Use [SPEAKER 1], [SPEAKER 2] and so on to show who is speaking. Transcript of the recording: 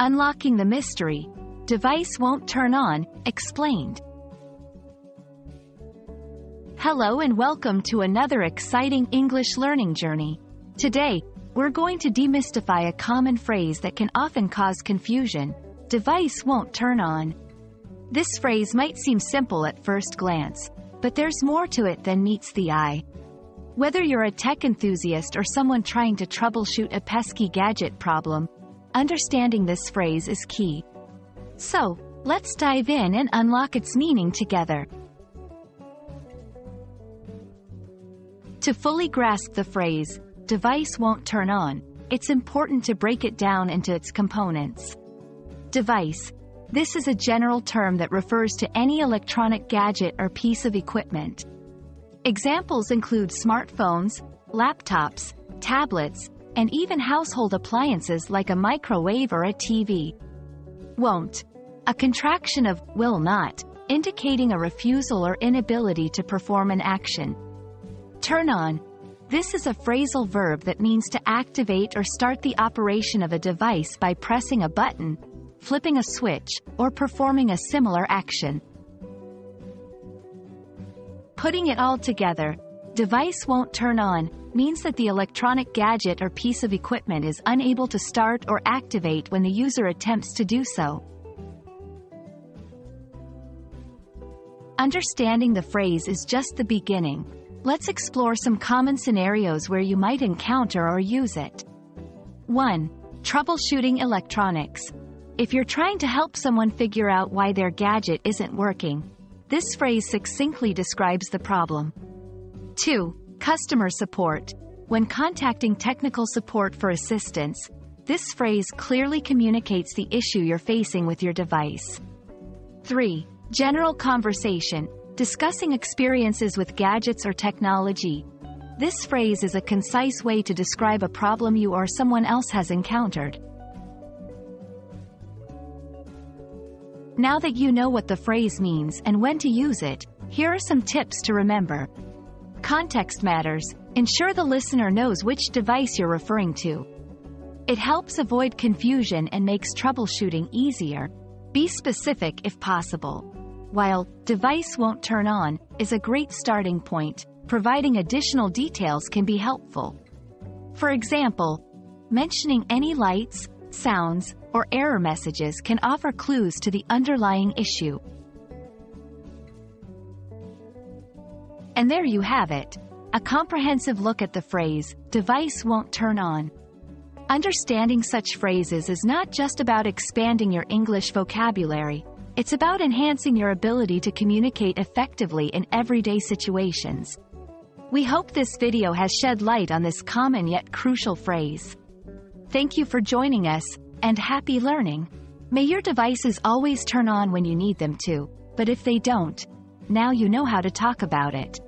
[SPEAKER 1] Unlocking the mystery. Device won't turn on, explained. Hello and welcome to another exciting English learning journey. Today, we're going to demystify a common phrase that can often cause confusion. Device won't turn on. This phrase might seem simple at first glance, but there's more to it than meets the eye. Whether you're a tech enthusiast or someone trying to troubleshoot a pesky gadget problem, understanding this phrase is key. So, let's dive in and unlock its meaning together. To fully grasp the phrase, device won't turn on, it's important to break it down into its components. Device. This is a general term that refers to any electronic gadget or piece of equipment. Examples include smartphones, laptops, tablets, and even household appliances like a microwave or a TV. Won't. A contraction of will not, indicating a refusal or inability to perform an action. Turn on. This is a phrasal verb that means to activate or start the operation of a device by pressing a button, flipping a switch, or performing a similar action. Putting it all together, device won't turn on means that the electronic gadget or piece of equipment is unable to start or activate when the user attempts to do so. Understanding the phrase is just the beginning. Let's explore some common scenarios where you might encounter or use it. 1. Troubleshooting electronics. If you're trying to help someone figure out why their gadget isn't working, this phrase succinctly describes the problem. 2. Customer support. When contacting technical support for assistance, this phrase clearly communicates the issue you're facing with your device. 3. General conversation. Discussing experiences with gadgets or technology. This phrase is a concise way to describe a problem you or someone else has encountered. Now that you know what the phrase means and when to use it, here are some tips to remember. Context matters. Ensure the listener knows which device you're referring to. It helps avoid confusion and makes troubleshooting easier. Be specific if possible. While device won't turn on is a great starting point, providing additional details can be helpful. For example, mentioning any lights, sounds, or error messages can offer clues to the underlying issue. And there you have it, a comprehensive look at the phrase, device won't turn on. Understanding such phrases is not just about expanding your English vocabulary, it's about enhancing your ability to communicate effectively in everyday situations. We hope this video has shed light on this common yet crucial phrase. Thank you for joining us, and happy learning. May your devices always turn on when you need them to, but if they don't, now you know how to talk about it.